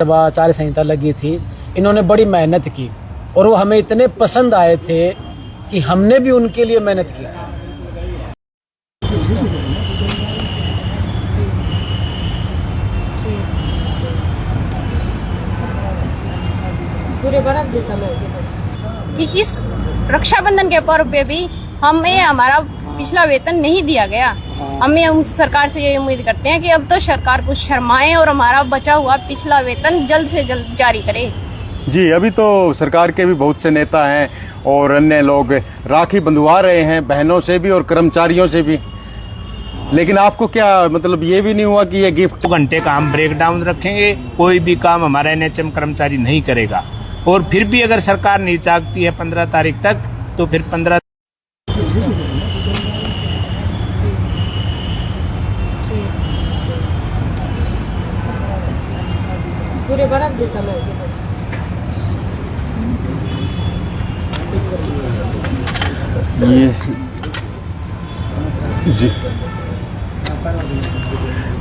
आचार्य संहिता लगी थी, इन्होंने बड़ी मेहनत की और वो हमें इतने पसंद आए थे कि हमने भी उनके लिए मेहनत की। पूरे बर्फ कि इस रक्षाबंधन के पर्व पे भी हमें हमारा पिछला वेतन नहीं दिया गया। हमें हम सरकार से ये उम्मीद करते हैं कि अब तो सरकार कुछ शर्माए और हमारा बचा हुआ पिछला वेतन जल्द से जल्द जारी करे। जी, अभी तो सरकार के भी बहुत से नेता हैं और अन्य लोग राखी बंधवा रहे हैं बहनों से भी और कर्मचारियों से भी, लेकिन आपको क्या मतलब ये भी नहीं हुआ कि ये गिफ्ट 2 घंटे का हम ब्रेक डाउन रखेंगे, कोई भी काम हमारा एनएचएम कर्मचारी नहीं करेगा और फिर भी अगर सरकार नहीं चाहती है 15 तारीख तक तो फिर 15 पूरे बर्फ जैसा ये जी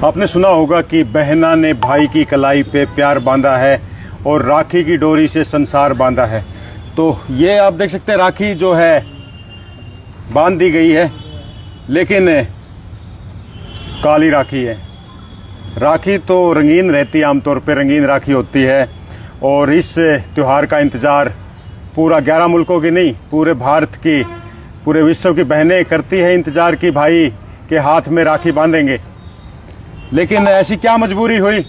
आपने सुना होगा कि बहना ने भाई की कलाई पे प्यार बांधा है और राखी की डोरी से संसार बांधा है। तो ये आप देख सकते हैं राखी जो है बांध दी गई है, लेकिन काली राखी है। राखी तो रंगीन रहती है, आमतौर पे रंगीन राखी होती है और इस त्योहार का इंतज़ार पूरा 11 मुल्कों की नहीं पूरे भारत की पूरे विश्व की बहनें करती है इंतज़ार कि भाई के हाथ में राखी बांधेंगे। लेकिन ऐसी क्या मजबूरी हुई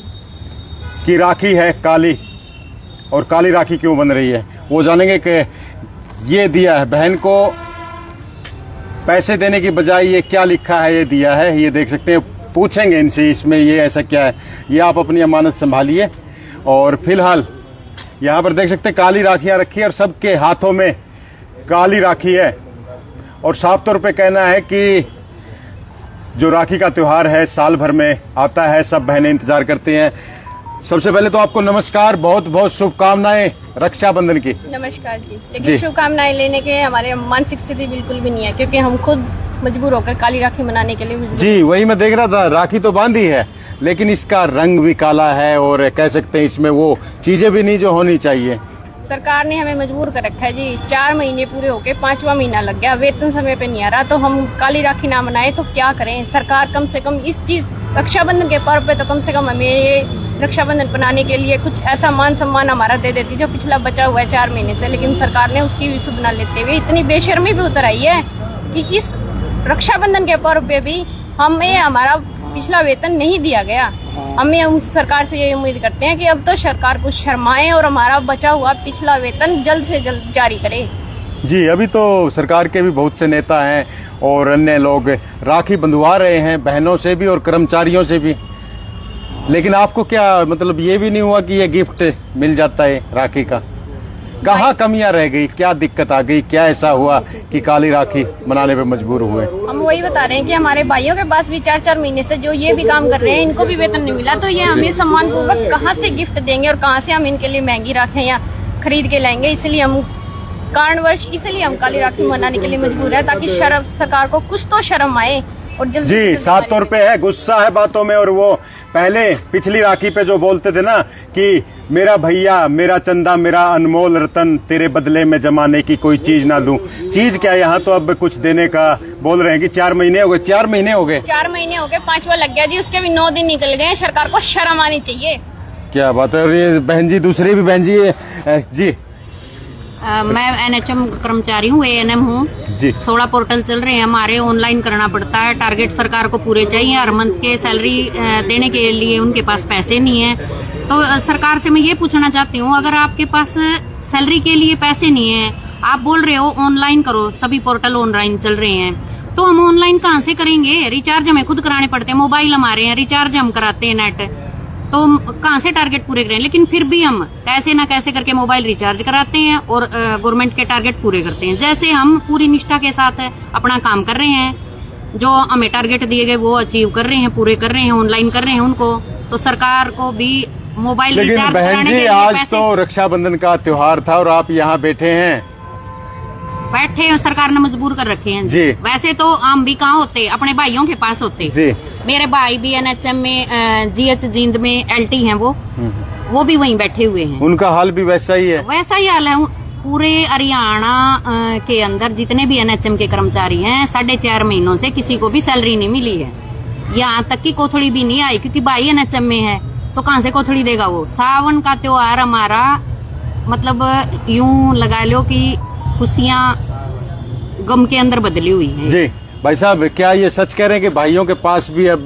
कि राखी है काली, और काली राखी क्यों बन रही है वो जानेंगे कि ये दिया है बहन को पैसे देने की बजाय ये क्या लिखा है, ये दिया है, ये देख सकते हैं। पूछेंगे इनसे इसमें ये ऐसा क्या है, ये आप अपनी अमानत संभालिए। और फिलहाल यहाँ पर देख सकते हैं काली राखियाँ रखी है और सबके हाथों में काली राखी है और साफ तौर पे कहना है कि जो राखी का त्योहार है साल भर में आता है, सब बहनें इंतजार करती हैं। सबसे पहले तो आपको नमस्कार, बहुत बहुत शुभकामनाएं रक्षाबंधन की। नमस्कार जी। लेकिन शुभकामनाएं लेने के हमारे मानसिक स्थिति बिल्कुल भी नहीं है, क्योंकि हम खुद मजबूर होकर काली राखी मनाने के लिए जी वही मैं देख रहा था। राखी तो बांधी है लेकिन इसका रंग भी काला है और कह सकते हैं इसमें वो चीजें भी नहीं जो होनी चाहिए। सरकार ने हमें मजबूर कर रखा है जी। 4 महीने पूरे होके 5वां महीना लग गया, वेतन समय पे नहीं आ रहा, तो हम काली राखी ना मनाए तो क्या करें। सरकार कम से कम इस चीज रक्षाबंधन के पर्व पे तो कम से कम हमें ये रक्षाबंधन बनाने के लिए कुछ ऐसा मान सम्मान हमारा दे देती जो पिछला बचा हुआ है 4 महीने से। लेकिन सरकार ने उसकी भी सुध न लेते हुए इतनी बेशर्मी भी उतर आई है कि इस रक्षाबंधन के पर्व पे भी हमें हमारा पिछला वेतन नहीं दिया गया। हमें हम सरकार से ये उम्मीद करते हैं कि अब तो सरकार कुछ शर्माए और हमारा बचा हुआ पिछला वेतन जल्द से जल्द जारी करे। जी, अभी तो सरकार के भी बहुत से नेता हैं और अन्य लोग राखी बंधवा रहे हैं बहनों से भी और कर्मचारियों से भी, लेकिन आपको क्या मतलब ये भी नहीं हुआ कि ये गिफ्ट मिल जाता है राखी का? कहाँ कमियां रह गई, क्या दिक्कत आ गई, क्या ऐसा हुआ कि काली राखी मनाने पे मजबूर हुए? हम वही बता रहे हैं कि हमारे भाइयों के पास भी 4-4 महीने से जो ये भी काम कर रहे हैं, इनको भी वेतन नहीं मिला, तो ये हमें सम्मान पूर्वक कहाँ से गिफ्ट देंगे और कहाँ से हम इनके लिए महंगी राखें या खरीद के लाएंगे। इसलिए हम काली राखी मनाने के लिए मजबूर है, ताकि सरकार को कुछ तो शर्म आए और जल्दी जी साफ तौर पे है, गुस्सा है बातों में। और वो पहले पिछली राखी पे जो बोलते थे ना कि मेरा भैया, मेरा चंदा, मेरा अनमोल रतन, तेरे बदले में जमाने की कोई चीज ना दूं। चीज क्या, यहाँ तो अब कुछ देने का बोल रहे हैं कि 4 महीने हो गए। 4 महीने हो गए, 5वां लग गया जी, उसके भी 9 दिन निकल गए। सरकार को शर्म आनी चाहिए। क्या बात है। ये बहन जी, दूसरी भी बहन जी है जी। मैं एनएचएम कर्मचारी हूँ, एएनएम हूँ जी। 16 पोर्टल चल रहे हैं हमारे, ऑनलाइन करना पड़ता है। टारगेट सरकार को पूरे चाहिए, हर मंथ के सैलरी देने के लिए उनके पास पैसे नहीं है। तो सरकार से मैं ये पूछना चाहती हूँ, अगर आपके पास सैलरी के लिए पैसे नहीं है, आप बोल रहे हो ऑनलाइन करो, सभी पोर्टल ऑनलाइन चल रहे हैं, तो हम ऑनलाइन कहाँ से करेंगे? रिचार्ज हमें खुद कराने पड़ते हैं, मोबाइल हमारे हैं, रिचार्ज हम कराते हैं नेट, तो कहाँ से टारगेट पूरे करें? लेकिन फिर भी हम कैसे ना कैसे करके मोबाइल रिचार्ज कराते हैं और गवर्नमेंट के टारगेट पूरे करते हैं। जैसे हम पूरी निष्ठा के साथ अपना काम कर रहे हैं, जो हमें टारगेट दिए गए वो अचीव कर रहे हैं, पूरे कर रहे हैं, ऑनलाइन कर रहे हैं उनको, तो सरकार को भी मोबाइल रिचार्ज कराने के लिए आज पैसे। तो रक्षाबंधन का त्योहार था और आप यहाँ बैठे हैं। सरकार ने मजबूर कर रखे हैं जी। वैसे तो हम भी कहाँ होते, अपने भाइयों के पास होते जी। मेरे भाई भी एनएचएम में जीएच जींद में एलटी हैं वो, वो भी वहीं बैठे हुए हैं। उनका हाल भी वैसा ही है। वैसा ही हाल है। पूरे हरियाणा के अंदर जितने भी एनएचएम के कर्मचारी हैं 4.5 महीनों से किसी को भी सैलरी नहीं मिली है। यहाँ तक कि कोथड़ी भी नहीं आई, क्योंकि भाई एनएचएम में है तो कहाँ से कोथड़ी देगा वो। सावन का त्योहार हमारा मतलब यूं लगा लो कि खुशियाँ गम के अंदर बदली हुई है। जी भाई साहब, क्या ये सच कह रहे हैं कि भाइयों के पास भी अब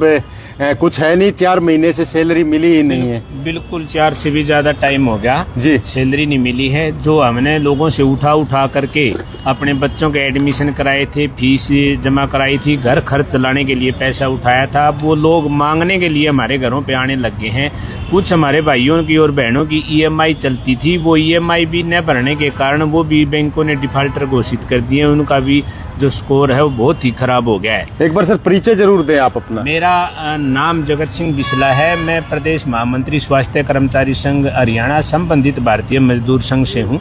कुछ है नहीं? 4 महीने से सैलरी मिली ही नहीं है। बिल्कुल 4 से भी ज्यादा टाइम हो गया जी, सैलरी नहीं मिली है। जो हमने लोगों से उठा करके अपने बच्चों के एडमिशन कराए थे, फीस जमा कराई थी, घर खर्च चलाने के लिए पैसा उठाया था, अब वो लोग मांगने के लिए हमारे घरों पे आने लग गए हैं। कुछ हमारे भाइयों की और बहनों की ईएमआई चलती थी, वो ईएमआई भी न भरने के कारण वो भी बैंकों ने डिफाल्टर घोषित कर दिए। उनका भी जो स्कोर है वो बहुत ही खराब हो गया है। एक बार सर परिचय जरूर दें आप अपना। मेरा नाम जगत सिंह बिस्ला है। मैं प्रदेश महामंत्री स्वास्थ्य कर्मचारी संघ हरियाणा संबंधित भारतीय मजदूर संघ से हूँ।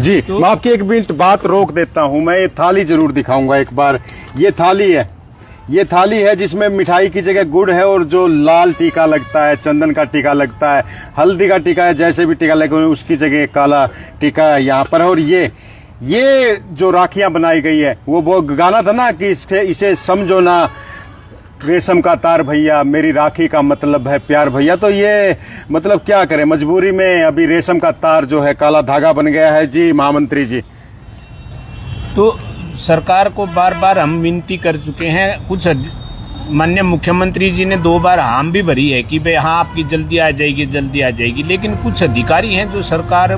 जी मैं आपकी 1 मिनट बात रोक देता हूँ। मैं ये थाली जरूर दिखाऊंगा एक बार। ये थाली है जिसमें मिठाई की जगह गुड़ है और जो लाल टीका लगता है, चंदन का टीका लगता है, हल्दी का टीका है, जैसे भी टीका लगे उसकी जगह काला टीका है यहाँ पर। और ये जो राखियां बनाई गई है वो गाना था ना कि इसे समझो ना रेशम का तार भैया, मेरी राखी का मतलब है प्यार भैया। तो ये मतलब क्या करें, मजबूरी में अभी रेशम का तार जो है काला धागा बन गया है। जी महामंत्री जी, तो सरकार को बार बार हम विनती कर चुके हैं। कुछ माननीय मुख्यमंत्री जी ने 2 बार हाम भी भरी है कि भाई हाँ आपकी जल्दी आ जाएगी, लेकिन कुछ अधिकारी हैं जो सरकार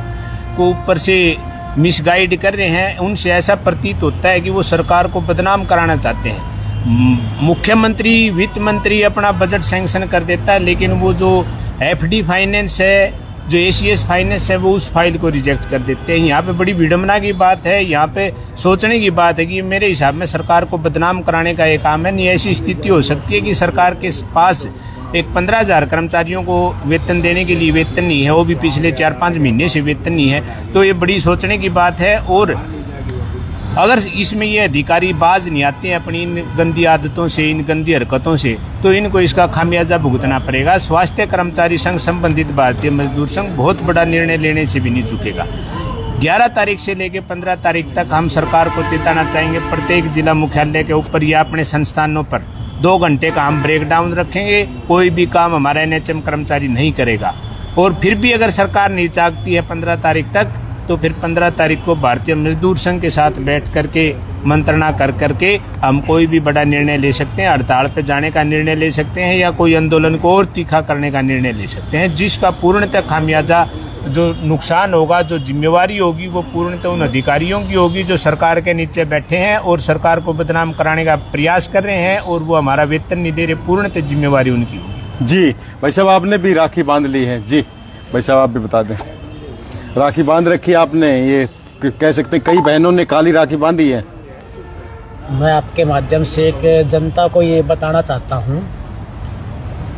को ऊपर से मिसगाइड कर रहे हैं। उनसे ऐसा प्रतीत होता है कि वो सरकार को बदनाम कराना चाहते हैं। मुख्यमंत्री, वित्त मंत्री अपना बजट सैंक्शन कर देता है, लेकिन वो जो एफडी फाइनेंस है, जो एसीएस फाइनेंस है, वो उस फाइल को रिजेक्ट कर देते हैं। यहाँ पे बड़ी विडम्बना की बात है, यहाँ पे सोचने की बात है कि मेरे हिसाब में सरकार को बदनाम कराने का ये काम है। नहीं, ऐसी स्थिति हो सकती है कि सरकार के पास एक 15,000 कर्मचारियों को वेतन देने के लिए वेतन नहीं है, वो भी पिछले 4-5 महीने से वेतन नहीं है। तो ये बड़ी सोचने की बात है। और अगर इसमें ये अधिकारी बाज नहीं आते हैं अपनी इन गंदी आदतों से, इन गंदी हरकतों से, तो इनको इसका खामियाजा भुगतना पड़ेगा। स्वास्थ्य कर्मचारी संघ संबंधित भारतीय मजदूर संघ बहुत बड़ा निर्णय लेने से भी नहीं चूकेगा। 11 तारीख से लेकर 15 तारीख तक हम सरकार को चेताना चाहेंगे, प्रत्येक जिला मुख्यालय के ऊपर या अपने संस्थानों पर 2 घंटे का हम ब्रेक डाउन रखेंगे। कोई भी काम हमारा एनएचएम कर्मचारी नहीं करेगा। और फिर भी अगर सरकार नहीं चाहती है 15 तारीख तक, तो फिर 15 तारीख को भारतीय मजदूर संघ के साथ बैठ करके मंत्रणा कर करके हम कोई भी बड़ा निर्णय ले सकते हैं। हड़ताल पे जाने का निर्णय ले सकते हैं या कोई आंदोलन को और तीखा करने का निर्णय ले सकते हैं, जिसका पूर्णतः खामियाजा, जो नुकसान होगा, जो जिम्मेवारी होगी, वो पूर्णतः उन अधिकारियों की होगी जो सरकार के नीचे बैठे हैं और सरकार को बदनाम कराने का प्रयास कर रहे हैं और वो हमारा वेतन नहीं दे रहे। पूर्णतः जिम्मेवारी उनकी होगी। जी भाई साहब, आपने भी राखी बांध ली है। जी भाई साहब, आप भी बता दें। राखी बांध रखी आपने, ये कह सकते हैं कई बहनों ने काली राखी बांधी है। मैं आपके माध्यम से एक जनता को ये बताना चाहता हूँ,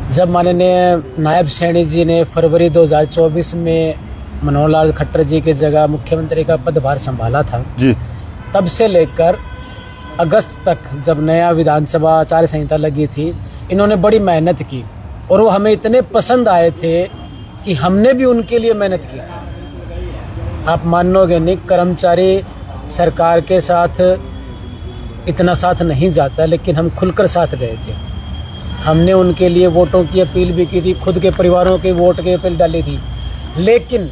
जब माननीय नायब सैनी जी ने फरवरी 2024 में मनोहर लाल खट्टर जी की जगह मुख्यमंत्री का पदभार संभाला था जी, तब से लेकर अगस्त तक जब नया विधानसभा आचार संहिता लगी थी, इन्होंने बड़ी मेहनत की और वो हमें इतने पसंद आए थे कि हमने भी उनके लिए मेहनत की थी। आप मानोगे नहीं, कर्मचारी सरकार के साथ इतना साथ नहीं जाता, लेकिन हम खुलकर साथ गए थे। हमने उनके लिए वोटों की अपील भी की थी, खुद के परिवारों के वोट की अपील डाली थी। लेकिन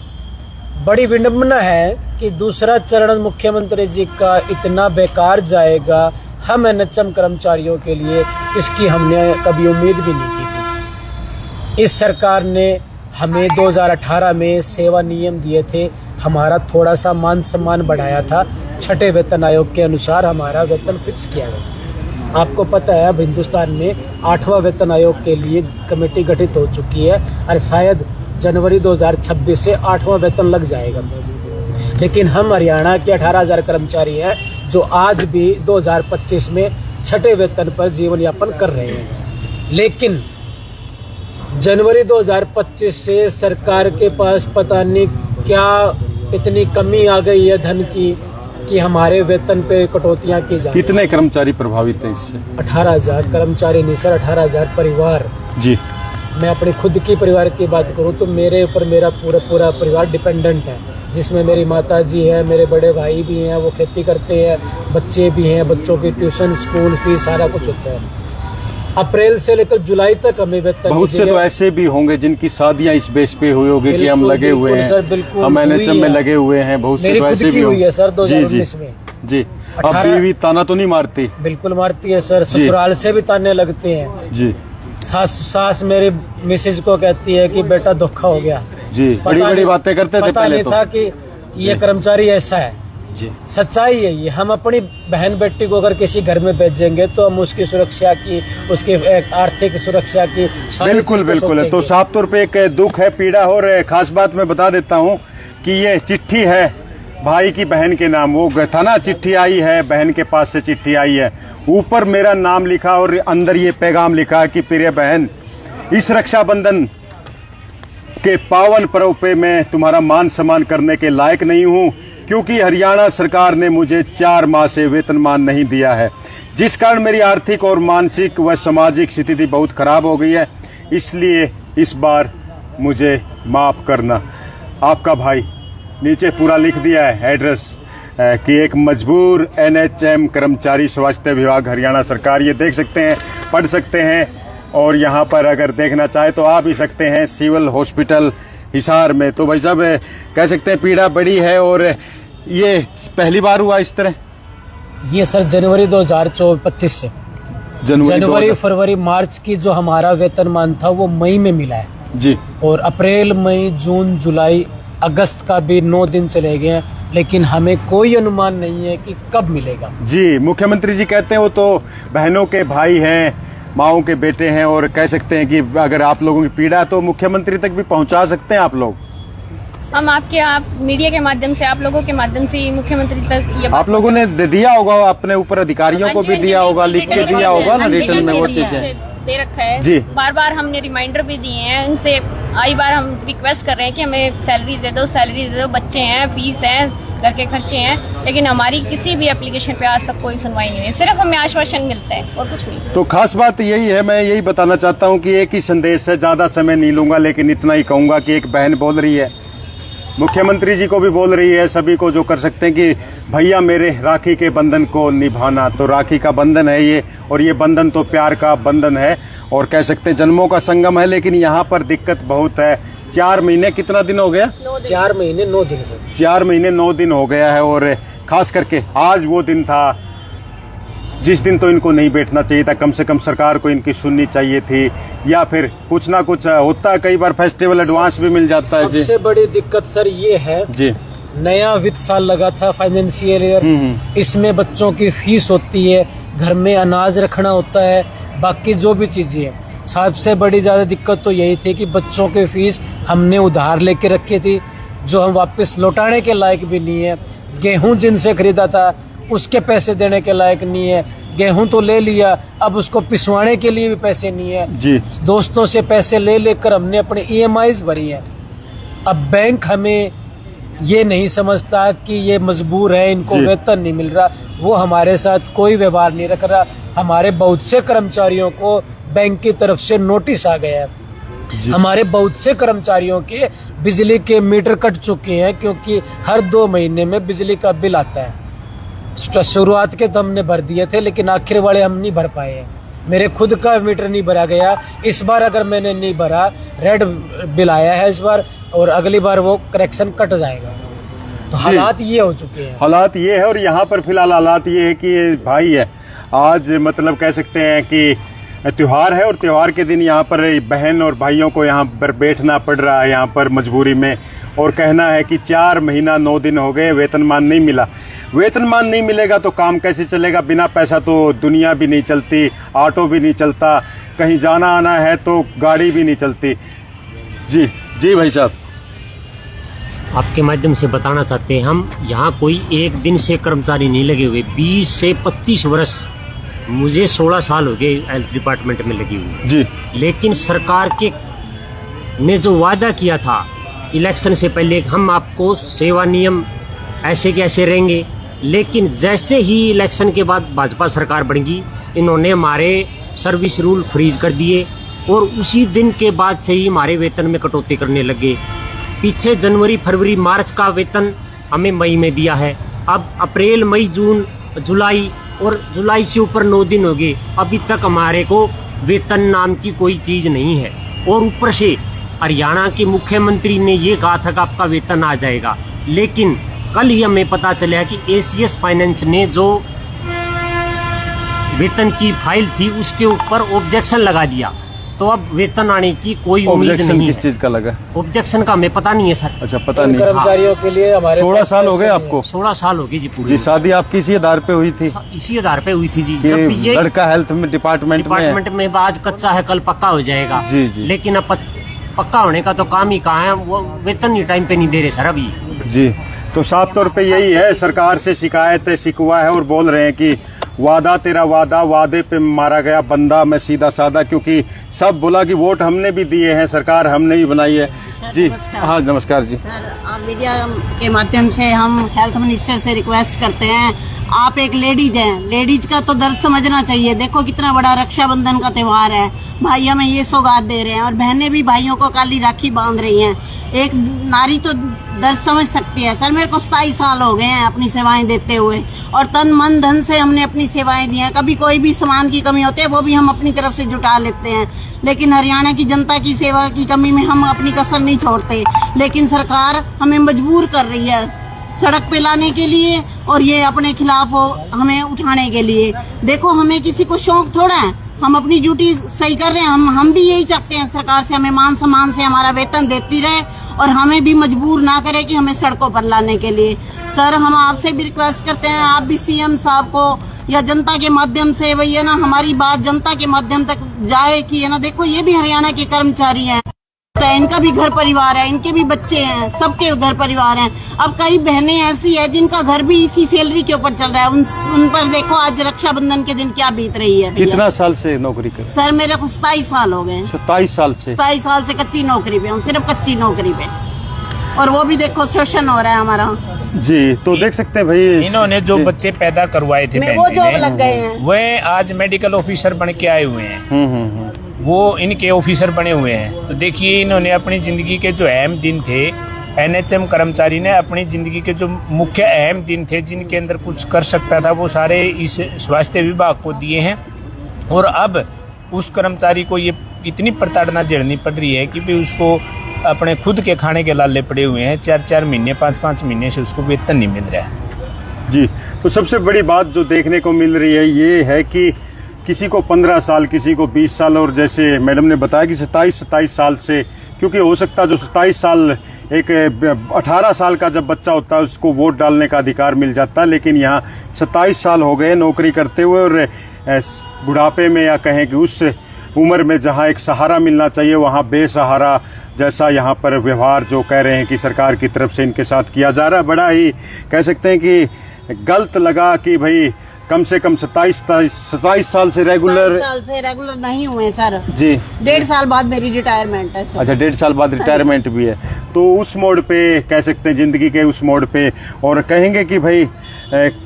बड़ी विडंबना है कि दूसरा चरण मुख्यमंत्री जी का इतना बेकार जाएगा हम एनएचएम कर्मचारियों के लिए, इसकी हमने कभी उम्मीद भी नहीं की थी। इस सरकार ने हमें 2018 में सेवा नियम दिए थे, हमारा थोड़ा सा मान सम्मान बढ़ाया था, 6ठे वेतन आयोग के अनुसार हमारा वेतन फिक्स किया गया। आपको पता है अब हिंदुस्तान में 8वां वेतन आयोग के लिए कमेटी गठित हो चुकी है और शायद जनवरी 2026 से 8वां वेतन लग जाएगा। लेकिन हम हरियाणा के 18,000 कर्मचारी हैं जो आज भी 2025 में 6ठे वेतन पर जीवन यापन कर रहे हैं। लेकिन जनवरी 2025 से सरकार के पास पता नहीं क्या इतनी कमी आ गई है धन की कि हमारे वेतन पे कटौतियां की जाए। कितने कर्मचारी प्रभावित हैं इससे? 18,000 कर्मचारी नहीं सर, 18,000 परिवार। जी, मैं अपने खुद की परिवार की बात करूं तो मेरे ऊपर मेरा पूरा परिवार डिपेंडेंट है, जिसमें मेरी माता जी है, मेरे बड़े भाई भी हैं, वो खेती करते हैं, बच्चे भी हैं, बच्चों की ट्यूशन स्कूल फीस सारा कुछ होता है। अप्रैल से लेकर जुलाई तक हमें वेतन बहुत से तो ऐसे भी होंगे जिनकी शादियां इस बेस पे हुई होगी कि हम लगे हुए हैं, हम NHM में लगे हुए हैं, बहुत से तो ऐसे भी हुई है सर जी 2019 में। जी। अब बीवी ताना तो नहीं मारती? बिल्कुल मारती है सर, ससुराल से भी ताने लगते हैं जी। सास मेरी मिसेज को कहती है कि बेटा धोखा हो गया जी, बड़ी बड़ी बातें करते थे पता पहले नहीं तो। था कि ये कर्मचारी ऐसा है। जी सच्चाई है ये। हम अपनी बहन बेटी को अगर किसी घर में भेजेंगे तो हम उसकी सुरक्षा की, उसकी आर्थिक सुरक्षा की बिल्कुल बिल्कुल है। तो साफ तौर पे एक दुख है, पीड़ा। और खास बात मैं बता देता हूँ कि ये चिट्ठी है भाई की बहन के नाम। वो था ना, चिट्ठी आई है, बहन के पास से चिट्ठी आई है, ऊपर मेरा नाम लिखा और अंदर ये पैगाम लिखा कि प्रिय बहन, इस रक्षाबंधन के पावन पर्व पे मैं तुम्हारा मान सम्मान करने के लायक नहीं हूँ, क्योंकि हरियाणा सरकार ने मुझे 4 माह से वेतनमान नहीं दिया है, जिस कारण मेरी आर्थिक और मानसिक व सामाजिक स्थिति बहुत खराब हो गई है। इसलिए इस बार मुझे माफ करना। आपका भाई। नीचे पूरा लिख दिया है एड्रेस कि एक मजबूर NHM कर्मचारी स्वास्थ्य विभाग हरियाणा सरकार। ये देख सकते हैं, पढ़ सकते हैं, और यहाँ पर अगर देखना चाहे तो आ भी सकते हैं सिविल हॉस्पिटल हिसार में। तो भाई साहब कह सकते हैं पीड़ा बड़ी है। और ये पहली बार हुआ इस तरह? ये सर जनवरी 2025 से जनवरी फरवरी मार्च की जो हमारा वेतनमान था वो मई में मिला है जी। और अप्रैल मई जून जुलाई अगस्त का भी 9 दिन चले गए हैं, लेकिन हमें कोई अनुमान नहीं है कि कब मिलेगा। जी, मुख्यमंत्री जी कहते हैं वो तो बहनों के भाई हैं, माओं के बेटे हैं, और कह सकते हैं कि अगर आप लोगों की पीड़ा तो मुख्यमंत्री तक भी पहुंचा सकते हैं आप लोग। हम आप मीडिया के माध्यम से, आप लोगों के माध्यम से मुख्यमंत्री तक ये आप लोगों ने दिया होगा अपने ऊपर अधिकारियों को भी दिया होगा, लिख के दिया होगा ना रिटर्न में वो चीजें दे रखा है जी। बार बार हमने रिमाइंडर भी दिए हैं उनसे, आई बार हम रिक्वेस्ट कर रहे हैं कि हमें सैलरी दे दो, बच्चे हैं, फीस है, घर के खर्चे हैं, लेकिन हमारी किसी भी एप्लीकेशन पे आज तक कोई सुनवाई नहीं है। सिर्फ हमें आश्वासन मिलता है और कुछ नहीं। तो खास बात यही है, मैं यही बताना चाहता हूँ कि एक ही संदेश है, ज्यादा समय नहीं लूंगा, लेकिन इतना ही कहूंगा कि एक बहन बोल रही है, मुख्यमंत्री जी को भी बोल रही है, सभी को जो कर सकते हैं कि भैया मेरे राखी के बंधन को निभाना। तो राखी का बंधन है ये, और ये बंधन तो प्यार का बंधन है, और कह सकते हैं जन्मों का संगम है। लेकिन यहाँ पर दिक्कत बहुत है। 4 महीने कितना दिन हो गया? 4 महीने 9 दिन से 4 महीने 9 दिन हो गया है। और खास करके आज वो दिन था जिस दिन तो इनको नहीं बैठना चाहिए था, कम से कम सरकार को इनकी सुननी चाहिए थी, या फिर कुछ ना कुछ होता है, कई बार फेस्टिवल एडवांस भी मिल जाता है। जी, सबसे बड़ी दिक्कत सर ये है जी, नया वित्त साल लगा था फाइनेंशियल ईयर, इसमें बच्चों की फीस होती है, घर में अनाज रखना होता है, बाकी जो भी चीजें हैं। सबसे बड़ी ज्यादा दिक्कत तो यही थी कि बच्चों की फीस हमने उधार लेके रखी थी, जो हम वापस लौटाने के लायक भी नहीं है। गेहूं जिनसे खरीदा था उसके पैसे देने के लायक नहीं है। गेहूं तो ले लिया, अब उसको पिसवाने के लिए भी पैसे नहीं है जी। दोस्तों से पैसे ले लेकर हमने अपने EMIs भरी है। अब बैंक हमें ये नहीं समझता कि ये मजबूर है, इनको वेतन नहीं मिल रहा, वो हमारे साथ कोई व्यवहार नहीं रख रहा। हमारे बहुत से कर्मचारियों को बैंक की तरफ से नोटिस आ गया है। हमारे बहुत से कर्मचारियों के बिजली के मीटर कट चुके हैं, क्योंकि हर 2 महीने में बिजली का बिल आता है। शुरुआत के तो हमने भर दिए थे, लेकिन आखिर वाले हम नहीं भर पाए हैं। मेरे खुद का मीटर नहीं भरा गया इस बार। अगर मैंने नहीं भरा, रेड बिल आया है इस बार, और अगली बार वो करेक्शन कट जाएगा। तो हालात ये हो चुके हैं। हालात ये है। और यहाँ पर फिलहाल हालात ये है कि भाई है, आज मतलब कह सकते हैं कि त्योहार है, और त्योहार के दिन यहाँ पर बहन और भाइयों को यहाँ पर बैठना पड़ रहा है, यहाँ पर मजबूरी में। और कहना है कि 4 महीना 9 दिन हो गए, वेतनमान नहीं मिला। वेतनमान नहीं मिलेगा तो काम कैसे चलेगा? बिना पैसा तो दुनिया भी नहीं चलती, ऑटो भी नहीं चलता, कहीं जाना आना है तो गाड़ी भी नहीं चलती। जी जी भाई साहब, आपके माध्यम से बताना चाहते हैं, हम यहाँ कोई एक दिन से कर्मचारी नहीं लगे हुए। 20 से 25 वर्ष, मुझे 16 साल हो गए हेल्थ डिपार्टमेंट में लगी हुई जी। लेकिन सरकार के ने जो वादा किया था इलेक्शन से पहले, हम आपको सेवा नियम ऐसे कैसे रहेंगे, लेकिन जैसे ही इलेक्शन के बाद भाजपा सरकार बन गई, इन्होंने हमारे सर्विस रूल फ्रीज कर दिए। और उसी दिन के बाद से ही हमारे वेतन में कटौती करने लगे। पीछे जनवरी फरवरी मार्च का वेतन हमें मई में दिया है, अब अप्रैल मई जून जुलाई और जुलाई से ऊपर 9 दिन हो गए, अभी तक हमारे को वेतन नाम की कोई चीज नहीं है। और ऊपर से हरियाणा के मुख्यमंत्री ने ये कहा था कि आपका वेतन आ जाएगा, लेकिन कल ही हमें पता चला कि एसीएस फाइनेंस ने जो वेतन की फाइल थी उसके ऊपर ऑब्जेक्शन लगा दिया, तो अब वेतन आने की कोई उम्मीद ऑब्जेक्शन नहीं किस है। चीज का लगा? ऑब्जेक्शन का हमें पता नहीं है सर। अच्छा, पता उन नहीं। कर्मचारियों के लिए हमारे 16 पास साल हो गए पैसे नहीं आपको? 16 साल हो गए जी पूरी। जी, शादी आपकी इसी आधार पे हुई थी इसी आधार पे हुई थी जी। कि जब भी ये लड़का हेल्थ में डिपार्टमेंट में है? डिपार्टमेंट में आज कच्चा है कल पक्का हो जाएगा। जी, जी। लेकिन अब पक्का होने का तो काम ही कहाँ है, वो वेतन ही टाइम पे नहीं दे रहे सर अभी। जी, तो साफ तौर पे यही है, सरकार से शिकायत है, शिकवा है और बोल रहे हैं कि वादा तेरा वादा, वादे पे मारा गया बंदा, मैं सीधा साधा, क्योंकि सब बोला कि वोट हमने भी दिए हैं, सरकार हमने भी बनाई है। जी हाँ, नमस्कार जी। सर, आप मीडिया के माध्यम से हम हेल्थ मिनिस्टर से रिक्वेस्ट करते हैं, आप एक लेडीज हैं, लेडीज का तो दर्द समझना चाहिए। देखो कितना बड़ा रक्षाबंधन का त्योहार है, भाई हमें ये सौगात दे रहे हैं और बहनें भी भाइयों को काली राखी बांध रही हैं। एक नारी तो दर्द समझ सकती है। सर, मेरे को 27 साल हो गए हैं अपनी सेवाएं देते हुए और तन मन धन से हमने अपनी सेवाएं दी हैं। कभी कोई भी सामान की कमी होती है वो भी हम अपनी तरफ से जुटा लेते हैं, लेकिन हरियाणा की जनता की सेवा की कमी में हम अपनी कसर नहीं छोड़ते। लेकिन सरकार हमें मजबूर कर रही है सड़क पे लाने के लिए और ये अपने खिलाफ हो हमें उठाने के लिए। देखो, हमें किसी को शौक थोड़ा है, हम अपनी ड्यूटी सही कर रहे हैं। हम भी यही चाहते हैं सरकार से हमें मान सम्मान से हमारा वेतन देती रहे और हमें भी मजबूर ना करे कि हमें सड़कों पर लाने के लिए। सर, हम आपसे भी रिक्वेस्ट करते हैं, आप भी सीएम साहब को या जनता के माध्यम से भैया ना हमारी बात जनता के माध्यम तक जाए कि है ना, देखो ये भी हरियाणा के कर्मचारी हैं, तो इनका भी घर परिवार है, इनके भी बच्चे हैं, सबके घर परिवार हैं। अब कई बहनें ऐसी है जिनका घर भी इसी सैलरी के ऊपर चल रहा है, उन पर देखो आज रक्षाबंधन के दिन क्या बीत रही है। कितना साल से नौकरी कर? सर, मेरे को 27 साल हो गए। 27 साल से? 27 साल से कच्ची नौकरी पे हूँ, सिर्फ कच्ची नौकरी पे, और वो भी देखो शोषण हो रहा है हमारा। जी, तो देख सकते हैं भाई, इन्होंने जो जी। बच्चे पैदा करवाए थे वो जॉब लग गए हैं। वे आज मेडिकल ऑफिसर बन के आए हुए हैं, वो इनके ऑफिसर बने हुए हैं। तो देखिए, इन्होंने अपनी जिंदगी के जो अहम दिन थे, एनएचएम कर्मचारी ने अपनी जिंदगी के जो मुख्य अहम दिन थे जिनके अंदर कुछ कर सकता था वो सारे इस स्वास्थ्य विभाग को दिए हैं। और अब उस कर्मचारी को ये इतनी प्रताड़ना झेलनी पड़ रही है कि भी उसको अपने खुद के खाने के लाले पड़े हुए हैं। 4-4 महीने 5-5 महीने से उसको वेतन नहीं मिल रहा है। जी, तो सबसे बड़ी बात जो देखने को मिल रही है ये है कि किसी को 15 साल, किसी को 20 साल, और जैसे मैडम ने बताया कि 27 साल से, क्योंकि हो सकता जो 27 साल एक 18 साल का जब बच्चा होता है उसको वोट डालने का अधिकार मिल जाता है, लेकिन यहाँ 27 साल हो गए नौकरी करते हुए और बुढ़ापे में या कहें कि उस उम्र में जहाँ एक सहारा मिलना चाहिए वहाँ बेसहारा जैसा यहाँ पर व्यवहार जो कह रहे हैं कि सरकार की तरफ से इनके साथ किया जा रहा है, बड़ा ही कह सकते हैं कि गलत लगा कि भाई कम से कम 27 साल से रेगुलर नहीं हुए सर जी। 1.5 साल बाद मेरी रिटायरमेंट है सर। अच्छा, 1.5 साल बाद रिटायरमेंट भी है, तो उस मोड़ पे कह सकते हैं जिंदगी के उस मोड़ पे, और कहेंगे कि भाई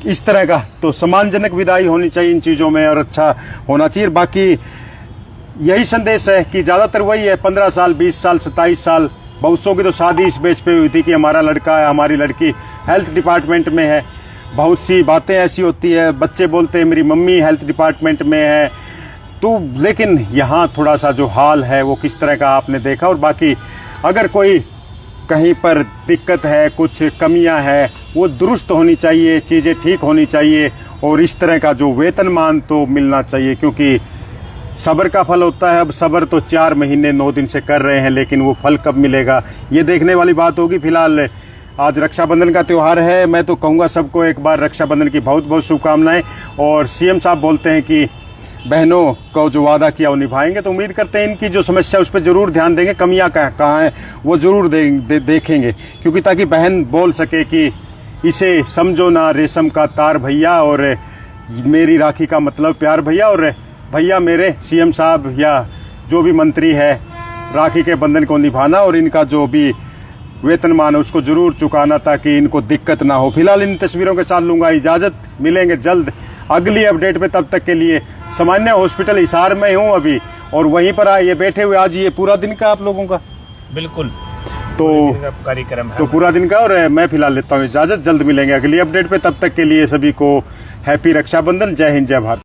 इस तरह का तो सम्मानजनक विदाई होनी चाहिए इन चीज़ों में और अच्छा होना चाहिए। बाकी यही संदेश है कि ज़्यादातर वही है, 15 साल 20 साल 27 साल, बहुत सौ की तो शादी इस बेस पे हुई थी कि हमारा लड़का है, हमारी लड़की हेल्थ डिपार्टमेंट में है। बहुत सी बातें ऐसी होती है, बच्चे बोलते हैं मेरी मम्मी हेल्थ डिपार्टमेंट में है, तो लेकिन यहाँ थोड़ा सा जो हाल है वो किस तरह का आपने देखा। और बाकी अगर कोई कहीं पर दिक्कत है, कुछ कमियां हैं, वो दुरुस्त होनी चाहिए, चीज़ें ठीक होनी चाहिए और इस तरह का जो वेतनमान तो मिलना चाहिए, क्योंकि सब्र का फल होता है। अब सब्र तो 4 महीने 9 दिन से कर रहे हैं, लेकिन वो फल कब मिलेगा ये देखने वाली बात होगी। फिलहाल आज रक्षाबंधन का त्यौहार है, मैं तो कहूँगा सबको एक बार रक्षाबंधन की बहुत बहुत शुभकामनाएं। और सीएम साहब बोलते हैं कि बहनों को जो वादा किया वो निभाएंगे, तो उम्मीद करते हैं इनकी जो समस्या उस पर जरूर ध्यान देंगे, कमियां कहाँ हैं वो जरूर देखेंगे, क्योंकि ताकि बहन बोल सके कि इसे समझो ना रेशम का तार भैया, और मेरी राखी का मतलब प्यार भैया, और भैया मेरे सीएम साहब या जो भी मंत्री है राखी के बंधन को निभाना और इनका जो भी वेतनमान है उसको जरूर चुकाना ताकि इनको दिक्कत ना हो। फिलहाल इन तस्वीरों के साथ लूंगा इजाजत, मिलेंगे जल्द अगली अपडेट में, तब तक के लिए सामान्य हॉस्पिटल हिसार में हूँ अभी, और वहीं पर ये बैठे हुए आज ये पूरा दिन का आप लोगों का बिल्कुल तो कार्यक्रम है। तो पूरा दिन का। और मैं फिलहाल लेता हूँ इजाजत, जल्द मिलेंगे अगली अपडेट पे। तब तक के लिए सभी को हैप्पी रक्षाबंधन। जय हिंद, जय भारत।